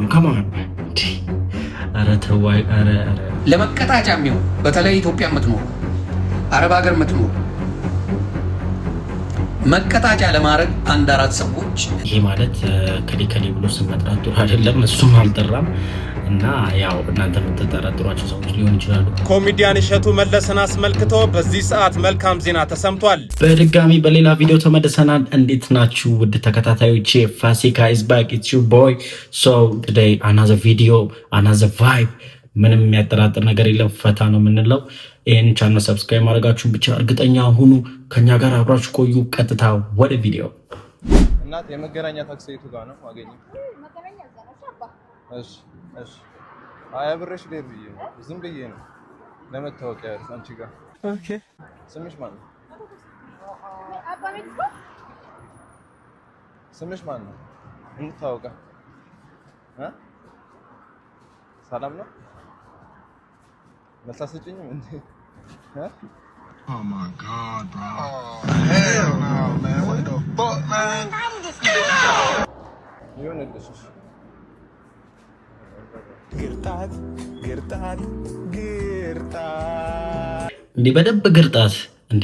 Come on. ኧረ ተዋይ ኧረ ለመቀጣጫ የሚሆን በተለይ ኢትዮጵያ የምትኖሩ አረብ ሀገር የምትኖሩ መቀጣጫ ለማድረግ አንድ አራት ሰዎች ይሄ ማለት ከሌ ብሎ ስም መጥራት ጥሩ አይደለም። እሱም አልጠራም እና ያው እናንተ የምትጠረጥሯቸው ሰዎች ሊሆን ይችላሉ። ኮሜዲያን እሸቱ መለሰን አስመልክቶ በዚህ ሰዓት መልካም ዜና ተሰምቷል። በድጋሚ በሌላ ቪዲዮ ተመልሰናል። እንዴት ናችሁ ውድ ተከታታዮቼ? ፋሲካ is back, it's your boy. So today another video, another vibe. ምንም የሚያጠራጥር ነገር የለም። ፈታ ነው የምንለው። ይህን ቻናል ሰብስክራይብ ማድረጋችሁን ብቻ እርግጠኛ ሁኑ። ከኛ ጋር አብራችሁ ቆዩ። ቀጥታ ወደ ቪዲዮ። እናት የመገናኛ ታክሲ የቱ ጋር ነው ማገኘው? መገናኛ ዘራሽ አባ። እሺ አይ አብሬሽ ልሄድ ብዬ ነው። ዝም ብዬ ነው ለመታወቂያ አንቺ ጋር። ኦኬ ስምሽ ማን ነው? አባ ቤት ስምሽ ማን ነው? እንታወቃ ሰላም ነው? መሳሰጭኝም እንዴ? Oh my god, bro. Oh, hell no, man. What the fuck, man? ይሁን እልሽ። ግርጣት እንዴ በደንብ ግርጣት እንዴ!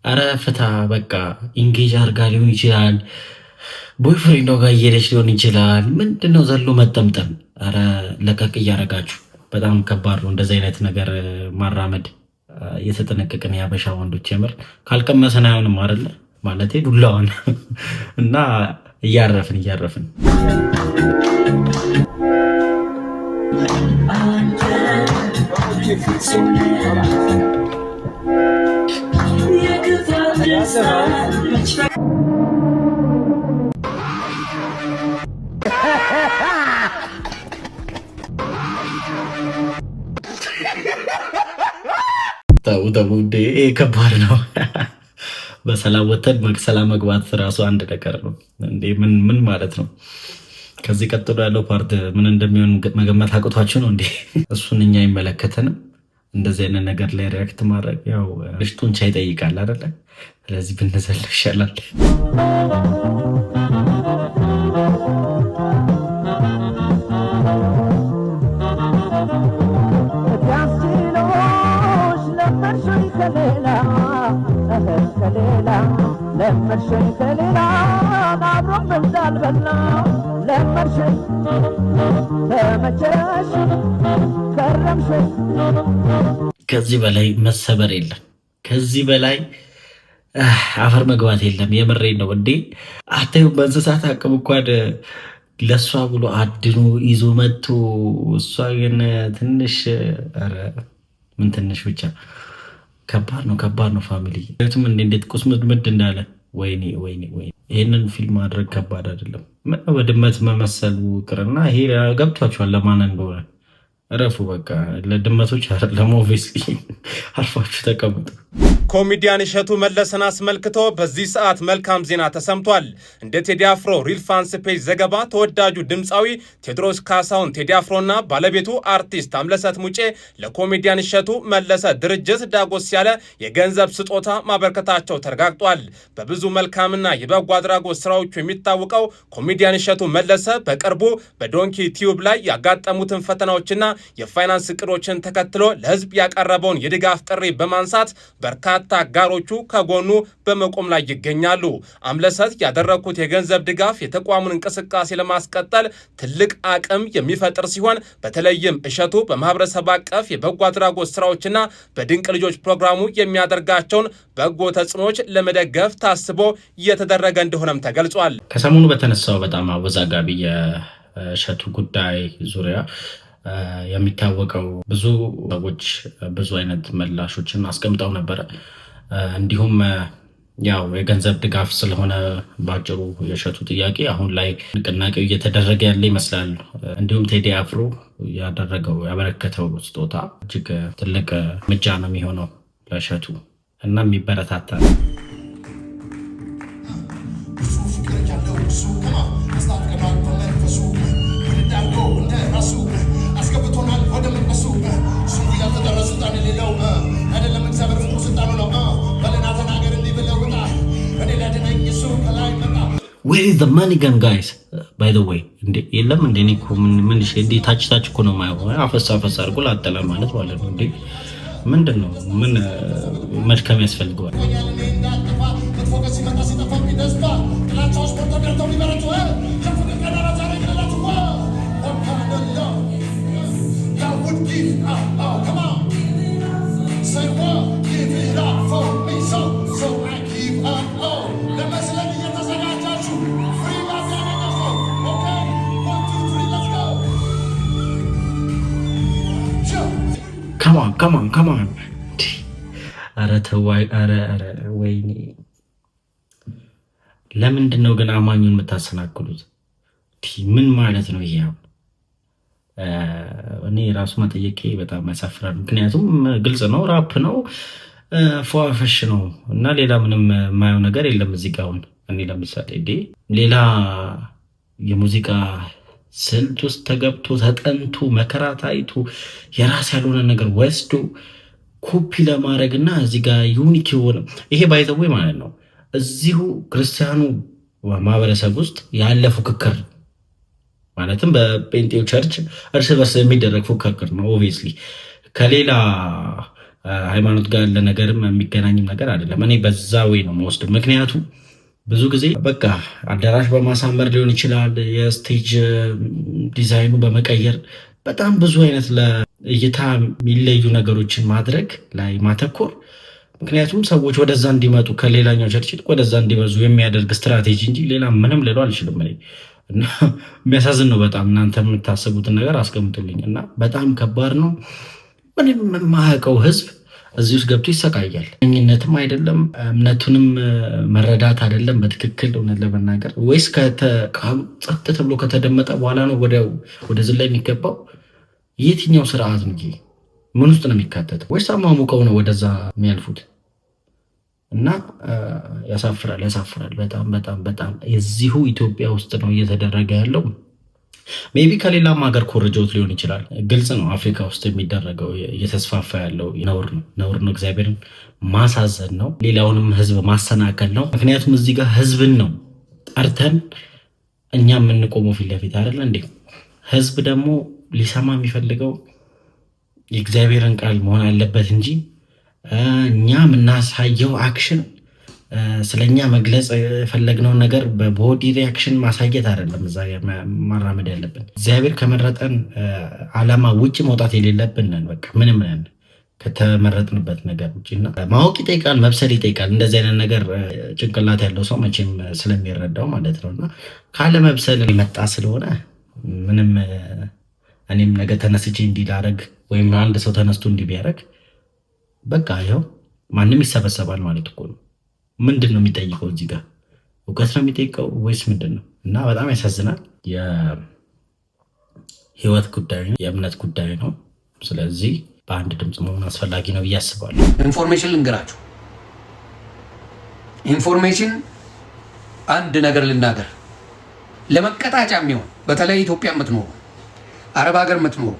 አረ ፍታ በቃ። ኢንጌጅ አርጋ ሊሆን ይችላል፣ ቦይፍሬንዶ ጋር እየሄደች ሊሆን ይችላል። ምንድነው ዘሎ መጠምጠም? አረ ለቀቅ እያረጋችሁ። በጣም ከባድ ነው እንደዚህ አይነት ነገር ማራመድ። የተጠነቀቀን ያበሻ ወንዶች የምር ካልቀመሰን አይሆንም አይደለ? ማለቴ ዱላውን እና እያረፍን ተውዴ ከባድ ነው። በሰላም ወተን በሰላም መግባት ራሱ አንድ ነገር ነው እንዴ! ምን ማለት ነው? ከዚህ ቀጥሎ ያለው ፓርት ምን እንደሚሆን መገመት አቅቷችሁ ነው እንዴ? እሱን እኛ አይመለከተንም። እንደዚህ አይነት ነገር ላይ ሪያክት ማድረግ ያው ጡንቻ ይጠይቃል አይደለ? ስለዚህ ብንዘል ይሻላል። ከዚህ በላይ መሰበር የለም። ከዚህ በላይ አፈር መግባት የለም። የምሬ ነው እንዴ! አታዩም? በእንስሳት አቅም እንኳን ለእሷ ብሎ አድኖ ይዞ መጥቶ እሷ ግን ትንሽ ምን ትንሽ ብቻ ከባድ ነው ፋሚሊ። ቱም እንዴት ቁስምድምድ እንዳለ ወይኔ ይህንን ፊልም ማድረግ ከባድ አይደለም። በድመት መመሰሉ ቅርና ይሄ ገብቷችኋል ለማን እንደሆነ። እረፉ በቃ። ለድመቶች አይደለም ኦብቪስሊ። አርፋችሁ ተቀምጡ። ኮሜዲያን እሸቱ መለሰን አስመልክቶ በዚህ ሰዓት መልካም ዜና ተሰምቷል። እንደ ቴዲ አፍሮ ሪል ፋንስ ፔጅ ዘገባ ተወዳጁ ድምፃዊ ቴዎድሮስ ካሳሁን ቴዲ አፍሮና ባለቤቱ አርቲስት አምለሰት ሙጬ ለኮሜዲያን እሸቱ መለሰ ድርጅት ዳጎስ ያለ የገንዘብ ስጦታ ማበርከታቸው ተረጋግጧል። በብዙ መልካምና የበጎ አድራጎት ስራዎቹ የሚታወቀው ኮሜዲያን እሸቱ መለሰ በቅርቡ በዶንኪ ቲዩብ ላይ ያጋጠሙትን ፈተናዎችና የፋይናንስ እቅዶችን ተከትሎ ለህዝብ ያቀረበውን የድጋፍ ጥሪ በማንሳት በርካታ አጋሮቹ ከጎኑ በመቆም ላይ ይገኛሉ። አምለሰት ያደረኩት የገንዘብ ድጋፍ የተቋሙን እንቅስቃሴ ለማስቀጠል ትልቅ አቅም የሚፈጥር ሲሆን በተለይም እሸቱ በማህበረሰብ አቀፍ የበጎ አድራጎት ስራዎችና በድንቅ ልጆች ፕሮግራሙ የሚያደርጋቸውን በጎ ተጽዕኖዎች ለመደገፍ ታስቦ እየተደረገ እንደሆነም ተገልጿል። ከሰሞኑ በተነሳው በጣም አወዛጋቢ የእሸቱ ጉዳይ ዙሪያ የሚታወቀው ብዙ ሰዎች ብዙ አይነት ምላሾችን አስቀምጠው ነበረ። እንዲሁም ያው የገንዘብ ድጋፍ ስለሆነ ባጭሩ የእሸቱ ጥያቄ አሁን ላይ ንቅናቄው እየተደረገ ያለ ይመስላል። እንዲሁም ቴዲ አፍሮ ያበረከተው ስጦታ እጅግ ትልቅ እርምጃ ነው የሚሆነው ለእሸቱ እና የሚበረታታ ነው። አይደለም እግዚአብሔር ፍቅሩ ስልጣኑ ነው። በሌላ ተናገር እንዲህ ብለህ ውጣ እኔ ላድነኝ እሱ ዌር ኢዝ ዘ ማኒ ገን ጋይስ ባይ ዘ ዌይ እንዴ የለም እንዴ እኔ እኮ ምን እሺ እንዴ ታች እኮ ነው የማየው አፈሳ አድርጎ ላጠለ ማለት ነው እንዴ ምንድነው ምን መድከም ያስፈልገዋል Come on. አረ ተዋይ አረ ወይኔ ለምንድን ነው ግን አማኙን የምታሰናክሉት? ምን ማለት ነው ይሄ? እኔ ራሱ መጠየቄ በጣም ያሳፍራል። ምክንያቱም ግልጽ ነው፣ ራፕ ነው፣ ፏፈሽ ነው እና ሌላ ምንም የማየው ነገር የለም እዚህ ጋር። አሁን እኔ ለምሳሌ ሌላ የሙዚቃ ስልት ውስጥ ተገብቶ ተጠንቶ መከራ ታይቶ የራስ ያልሆነ ነገር ወስዶ ኮፒ ለማድረግና እዚህ ጋር ዩኒክ የሆነ ይሄ ባይዘው ማለት ነው እዚሁ ክርስቲያኑ ማህበረሰብ ውስጥ ያለ ፉክክር ማለትም በጴንጤው ቸርች እርስ በርስ የሚደረግ ፉክክር ነው። ኦብቪየስሊ ከሌላ ሃይማኖት ጋር ያለ ነገርም የሚገናኝም ነገር አይደለም። እኔ በዛ ወይ ነው የምወስደው። ምክንያቱም ብዙ ጊዜ በቃ አዳራሽ በማሳመር ሊሆን ይችላል፣ የስቴጅ ዲዛይኑ በመቀየር በጣም ብዙ አይነት ለእይታ የሚለዩ ነገሮችን ማድረግ ላይ ማተኮር። ምክንያቱም ሰዎች ወደዛ እንዲመጡ ከሌላኛው ቸርች ወደዛ እንዲበዙ የሚያደርግ ስትራቴጂ እንጂ ሌላ ምንም ልለው አልችልም። እና የሚያሳዝን ነው በጣም። እናንተ የምታስቡትን ነገር አስቀምጡልኝ። እና በጣም ከባድ ነው። ምንም የማያውቀው ህዝብ እዚህ ውስጥ ገብቶ ይሰቃያል። እኝነትም አይደለም እምነቱንም መረዳት አይደለም በትክክል እውነት ለመናገር ወይስ ጸጥ ተብሎ ከተደመጠ በኋላ ነው ወደ ዝላይ የሚገባው? የትኛው ስርዓት ነው? ምን ውስጥ ነው የሚካተተው? ወይስ አሟሙቀው ነው ወደዛ የሚያልፉት? እና ያሳፍራል በጣም በጣም በጣም። የዚሁ ኢትዮጵያ ውስጥ ነው እየተደረገ ያለው። ሜቢ ከሌላም ሀገር ኮርጆት ሊሆን ይችላል። ግልጽ ነው አፍሪካ ውስጥ የሚደረገው እየተስፋፋ ያለው ነውር ነው። እግዚአብሔርን ማሳዘን ነው። ሌላውንም ህዝብ ማሰናከል ነው። ምክንያቱም እዚህ ጋር ህዝብን ነው ጠርተን እኛ የምንቆመው ፊት ለፊት አይደለ እንዴ? ህዝብ ደግሞ ሊሰማ የሚፈልገው የእግዚአብሔርን ቃል መሆን አለበት እንጂ እኛ የምናሳየው አክሽን ስለኛ መግለጽ የፈለግነውን ነገር በቦዲ ሪያክሽን ማሳየት አይደለም። እዛ ማራመድ ያለብን እግዚአብሔር ከመረጠን ዓላማ ውጭ መውጣት የሌለብን ነን። በቃ ምንም ነን ከተመረጥንበት ነገር ውጭና ማወቅ ይጠይቃል፣ መብሰል ይጠይቃል። እንደዚህ አይነት ነገር ጭንቅላት ያለው ሰው መቼም ስለሚረዳው ማለት ነው። እና ካለ መብሰል የመጣ ስለሆነ ምንም እኔም ነገ ተነስቼ እንዲህ ላደርግ ወይም አንድ ሰው ተነስቶ እንዲህ ቢያደርግ በቃ ይኸው ማንም ይሰበሰባል ማለት እኮ ነው። ምንድን ነው የሚጠይቀው? እዚህ ጋር እውቀት ነው የሚጠይቀው ወይስ ምንድን ነው? እና በጣም ያሳዝናል። የህይወት ጉዳይ ነው፣ የእምነት ጉዳይ ነው። ስለዚህ በአንድ ድምፅ መሆን አስፈላጊ ነው ብዬ አስባለሁ። ኢንፎርሜሽን ልንገራችሁ። ኢንፎርሜሽን አንድ ነገር ልናገር፣ ለመቀጣጫ የሚሆን በተለይ ኢትዮጵያ የምትኖሩ አረብ ሀገር የምትኖሩ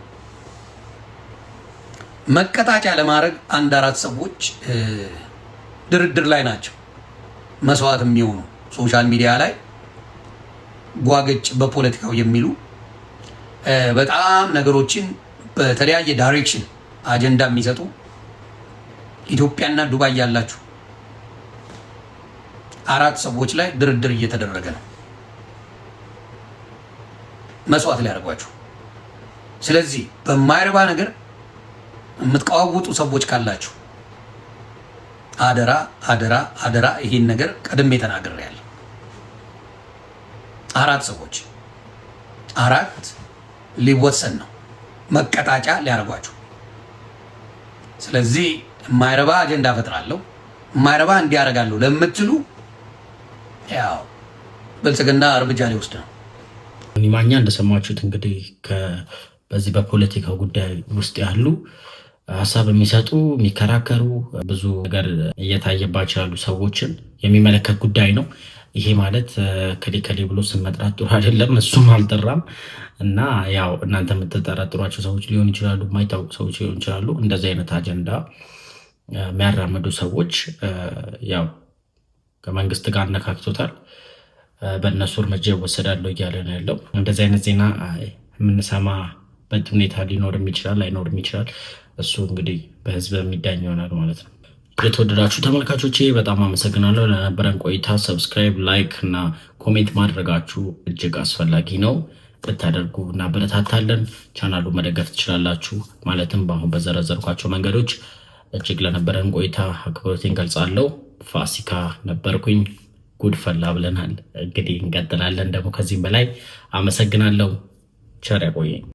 መቀጣጫ ለማድረግ 1-4 ሰዎች ድርድር ላይ ናቸው። መስዋዕት የሚሆኑ ሶሻል ሚዲያ ላይ ጓገጭ በፖለቲካው የሚሉ በጣም ነገሮችን በተለያየ ዳይሬክሽን አጀንዳ የሚሰጡ ኢትዮጵያና ዱባይ ያላችሁ 4 ሰዎች ላይ ድርድር እየተደረገ ነው። መስዋዕት ሊያደርጓችሁ። ስለዚህ በማይረባ ነገር የምትቀዋውጡ ሰዎች ካላችሁ አደራ አደራ አደራ፣ ይሄን ነገር ቀድሜ ተናግሬያለሁ። 4 ሰዎች 4 ሊወሰን ነው መቀጣጫ ሊያደርጓችሁ። ስለዚህ የማይረባ አጀንዳ ፈጥራለሁ፣ የማይረባ እንዲያደርጋለሁ ለምትሉ ያው ብልጽግና እርምጃ ሊወስድ ነው። ማኛ እንደሰማችሁት እንግዲህ በዚህ በፖለቲካው ጉዳይ ውስጥ ያሉ ሀሳብ የሚሰጡ የሚከራከሩ ብዙ ነገር እየታየባቸው ያሉ ሰዎችን የሚመለከት ጉዳይ ነው። ይሄ ማለት ከሌ ብሎ ስም መጥራት ጥሩ አይደለም። እሱም አልጠራም እና ያው እናንተ የምትጠረጥሯቸው ሰዎች ሊሆኑ ይችላሉ፣ የማይታወቁ ሰዎች ሊሆኑ ይችላሉ። እንደዚህ አይነት አጀንዳ የሚያራምዱ ሰዎች ያው ከመንግስት ጋር አነካክቶታል። በእነሱ እርምጃ ይወሰዳሉ እያለ ነው ያለው። እንደዚህ አይነት ዜና የምንሰማበት ሁኔታ ሊኖርም ይችላል ላይኖርም ይችላል። እሱ እንግዲህ በህዝብ የሚዳኝ ይሆናል ማለት ነው። የተወደዳችሁ ተመልካቾቼ በጣም አመሰግናለሁ ለነበረን ቆይታ። ሰብስክራይብ፣ ላይክ እና ኮሜንት ማድረጋችሁ እጅግ አስፈላጊ ነው። ብታደርጉ እናበረታታለን። ቻናሉ መደገፍ ትችላላችሁ። ማለትም በአሁን በዘረዘርኳቸው መንገዶች። እጅግ ለነበረን ቆይታ አክብሮቴን ገልጻለሁ። ፋሲካ ነበርኩኝ። ጉድ ፈላ ብለናል። እንግዲህ እንቀጥላለን ደግሞ ከዚህም በላይ። አመሰግናለሁ። ቸር ያቆየኝ።